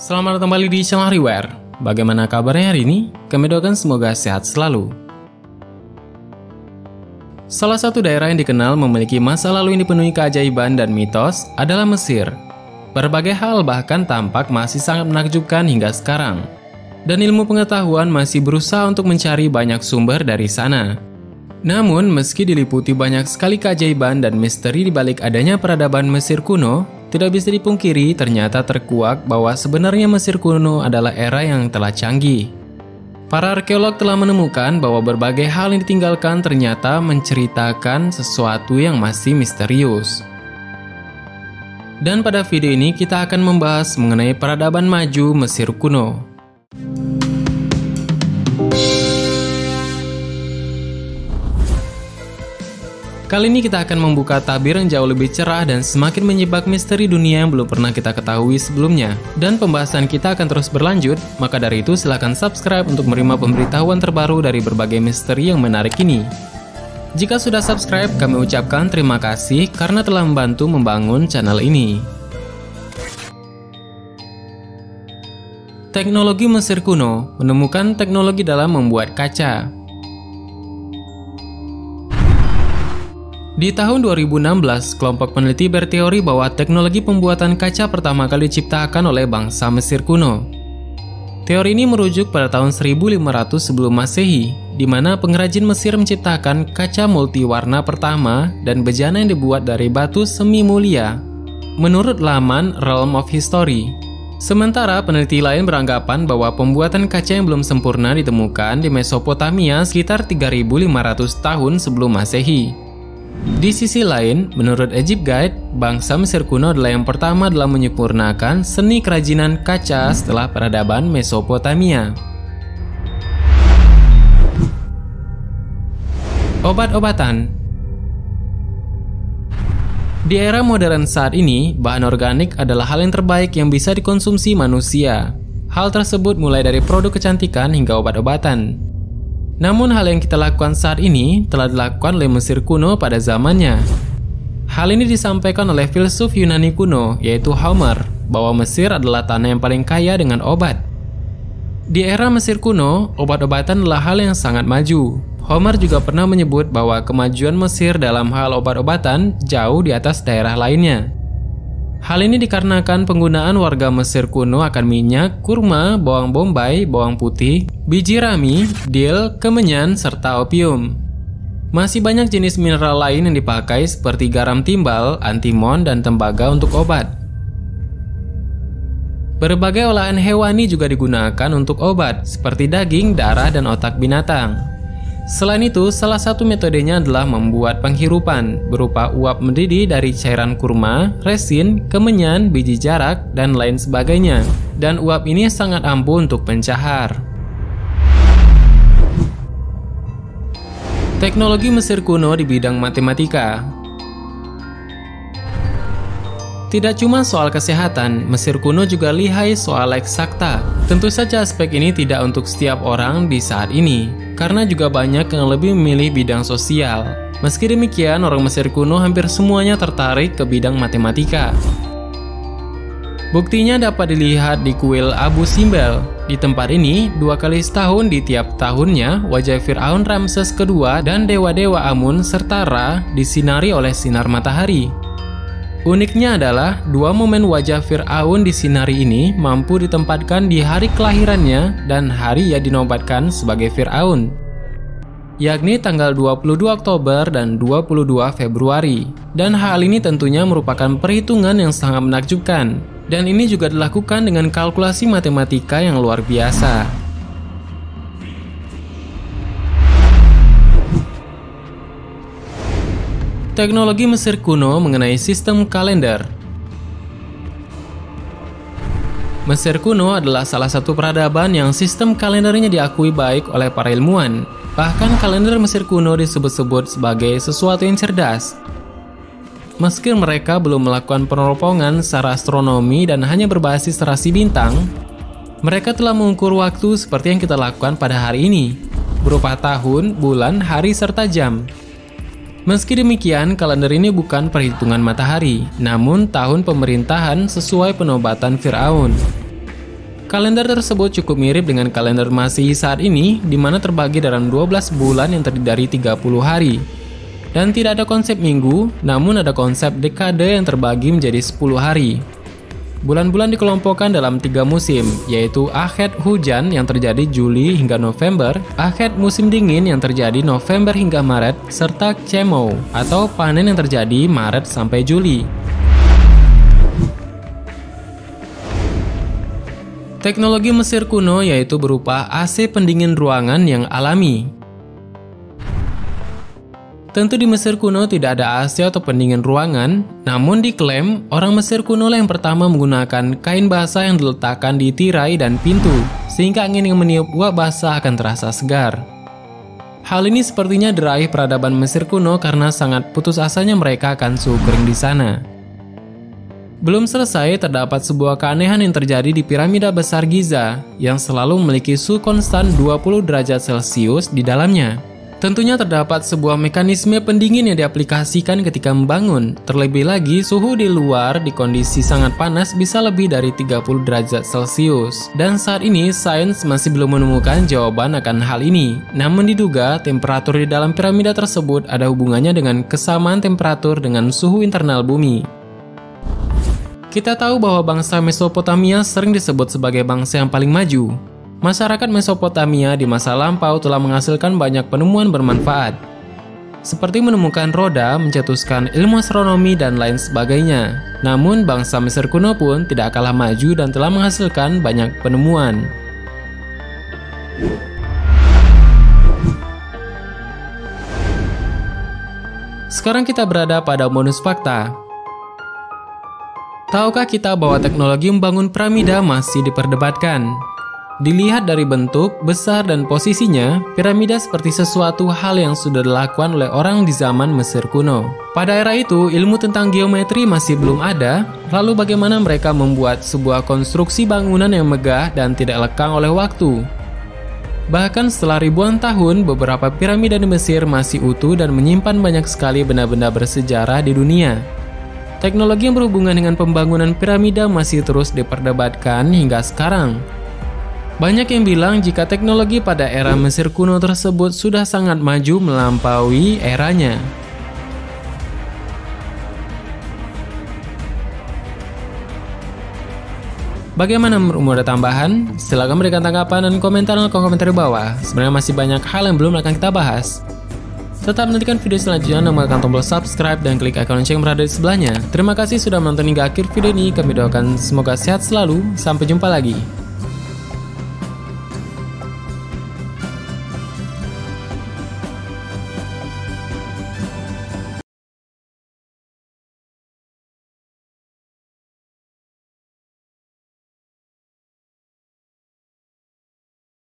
Selamat datang kembali di channel Hariware. Bagaimana kabarnya hari ini? Kami doakan semoga sehat selalu. Salah satu daerah yang dikenal memiliki masa lalu yang dipenuhi keajaiban dan mitos adalah Mesir. Berbagai hal bahkan tampak masih sangat menakjubkan hingga sekarang. Dan ilmu pengetahuan masih berusaha untuk mencari banyak sumber dari sana. Namun, meski diliputi banyak sekali keajaiban dan misteri di balik adanya peradaban Mesir kuno, tidak bisa dipungkiri ternyata terkuak bahwa sebenarnya Mesir kuno adalah era yang telah canggih. Para arkeolog telah menemukan bahwa berbagai hal yang ditinggalkan ternyata menceritakan sesuatu yang masih misterius. Dan pada video ini kita akan membahas mengenai peradaban maju Mesir kuno. Kali ini kita akan membuka tabir yang jauh lebih cerah dan semakin menyibak misteri dunia yang belum pernah kita ketahui sebelumnya. Dan pembahasan kita akan terus berlanjut, maka dari itu silahkan subscribe untuk menerima pemberitahuan terbaru dari berbagai misteri yang menarik ini. Jika sudah subscribe, kami ucapkan terima kasih karena telah membantu membangun channel ini. Teknologi Mesir kuno menemukan teknologi dalam membuat kaca. Di tahun 2016, kelompok peneliti berteori bahwa teknologi pembuatan kaca pertama kali diciptakan oleh bangsa Mesir kuno. Teori ini merujuk pada tahun 1500 sebelum Masehi, di mana pengrajin Mesir menciptakan kaca multiwarna pertama dan bejana yang dibuat dari batu semi mulia, menurut laman Realm of History. Sementara peneliti lain beranggapan bahwa pembuatan kaca yang belum sempurna ditemukan di Mesopotamia sekitar 3500 tahun sebelum Masehi. Di sisi lain, menurut Egypt Guide, bangsa Mesir kuno adalah yang pertama dalam menyempurnakan seni kerajinan kaca setelah peradaban Mesopotamia. Obat-obatan. Di era modern saat ini, bahan organik adalah hal yang terbaik yang bisa dikonsumsi manusia. Hal tersebut mulai dari produk kecantikan hingga obat-obatan. Namun hal yang kita lakukan saat ini telah dilakukan oleh Mesir kuno pada zamannya. Hal ini disampaikan oleh filsuf Yunani kuno, yaitu Homer, bahwa Mesir adalah tanah yang paling kaya dengan obat. Di era Mesir kuno, obat-obatan adalah hal yang sangat maju. Homer juga pernah menyebut bahwa kemajuan Mesir dalam hal obat-obatan jauh di atas daerah lainnya. Hal ini dikarenakan penggunaan warga Mesir kuno akan minyak, kurma, bawang bombay, bawang putih, biji rami, dil, kemenyan, serta opium. Masih banyak jenis mineral lain yang dipakai seperti garam timbal, antimon, dan tembaga untuk obat. Berbagai olahan hewani juga digunakan untuk obat, seperti daging, darah, dan otak binatang. Selain itu, salah satu metodenya adalah membuat penghirupan berupa uap mendidih dari cairan kurma, resin, kemenyan, biji jarak, dan lain sebagainya. Dan uap ini sangat ampuh untuk pencahar. Teknologi Mesir kuno di bidang matematika. Tidak cuma soal kesehatan, Mesir kuno juga lihai soal eksakta. Tentu saja aspek ini tidak untuk setiap orang di saat ini, karena juga banyak yang lebih memilih bidang sosial. Meski demikian, orang Mesir kuno hampir semuanya tertarik ke bidang matematika. Buktinya dapat dilihat di kuil Abu Simbel. Di tempat ini, 2 kali setahun di tiap tahunnya, wajah Fir'aun Ramses II dan dewa-dewa Amun serta Ra disinari oleh sinar matahari. Uniknya adalah, 2 momen wajah Fir'aun disinari ini mampu ditempatkan di hari kelahirannya dan hari ia dinobatkan sebagai Fir'aun, yakni tanggal 22 Oktober dan 22 Februari. Dan hal ini tentunya merupakan perhitungan yang sangat menakjubkan. Dan ini juga dilakukan dengan kalkulasi matematika yang luar biasa. Teknologi Mesir kuno mengenai sistem kalender. Mesir kuno adalah salah satu peradaban yang sistem kalendernya diakui baik oleh para ilmuwan. Bahkan kalender Mesir kuno disebut-sebut sebagai sesuatu yang cerdas. Meski mereka belum melakukan peneropongan secara astronomi dan hanya berbasis rasi bintang, mereka telah mengukur waktu seperti yang kita lakukan pada hari ini, berupa tahun, bulan, hari, serta jam. Meski demikian, kalender ini bukan perhitungan matahari, namun tahun pemerintahan sesuai penobatan Fir'aun. Kalender tersebut cukup mirip dengan kalender Masehi saat ini, di mana terbagi dalam 12 bulan yang terdiri dari 30 hari. Dan tidak ada konsep minggu, namun ada konsep dekade yang terbagi menjadi 10 hari. Bulan-bulan dikelompokkan dalam 3 musim, yaitu Akhed hujan yang terjadi Juli hingga November, Akhed musim dingin yang terjadi November hingga Maret, serta Chemou atau panen yang terjadi Maret sampai Juli. Teknologi Mesir kuno yaitu berupa AC pendingin ruangan yang alami. Tentu di Mesir kuno tidak ada AC atau pendingin ruangan, namun diklaim orang Mesir kuno yang pertama menggunakan kain basah yang diletakkan di tirai dan pintu, sehingga angin yang meniup uap basah akan terasa segar. Hal ini sepertinya diraih peradaban Mesir kuno karena sangat putus asanya mereka akan suhu kering di sana. Belum selesai, terdapat sebuah keanehan yang terjadi di piramida besar Giza yang selalu memiliki suhu konstan 20 derajat Celcius di dalamnya. Tentunya terdapat sebuah mekanisme pendingin yang diaplikasikan ketika membangun. Terlebih lagi, suhu di luar di kondisi sangat panas bisa lebih dari 30 derajat Celcius. Dan saat ini, sains masih belum menemukan jawaban akan hal ini. Namun diduga, temperatur di dalam piramida tersebut ada hubungannya dengan kesamaan temperatur dengan suhu internal bumi. Kita tahu bahwa bangsa Mesopotamia sering disebut sebagai bangsa yang paling maju. Masyarakat Mesopotamia di masa lampau telah menghasilkan banyak penemuan bermanfaat, seperti menemukan roda, mencetuskan ilmu astronomi, dan lain sebagainya. Namun, bangsa Mesir kuno pun tidak kalah maju dan telah menghasilkan banyak penemuan. Sekarang kita berada pada bonus fakta. Tahukah kita bahwa teknologi membangun piramida masih diperdebatkan? Dilihat dari bentuk, besar, dan posisinya, piramida seperti sesuatu hal yang sudah dilakukan oleh orang di zaman Mesir kuno. Pada era itu, ilmu tentang geometri masih belum ada, lalu bagaimana mereka membuat sebuah konstruksi bangunan yang megah dan tidak lekang oleh waktu? Bahkan setelah ribuan tahun, beberapa piramida di Mesir masih utuh dan menyimpan banyak sekali benda-benda bersejarah di dunia. Teknologi yang berhubungan dengan pembangunan piramida masih terus diperdebatkan hingga sekarang. Banyak yang bilang jika teknologi pada era Mesir kuno tersebut sudah sangat maju melampaui eranya. Bagaimana menurutmu, ada tambahan? Silahkan berikan tanggapan dan komentar di kolom komentar di bawah. Sebenarnya masih banyak hal yang belum akan kita bahas. Tetap nantikan video selanjutnya dengan menekan tombol subscribe dan klik icon lonceng yang berada di sebelahnya. Terima kasih sudah menonton hingga akhir video ini. Kami doakan semoga sehat selalu. Sampai jumpa lagi.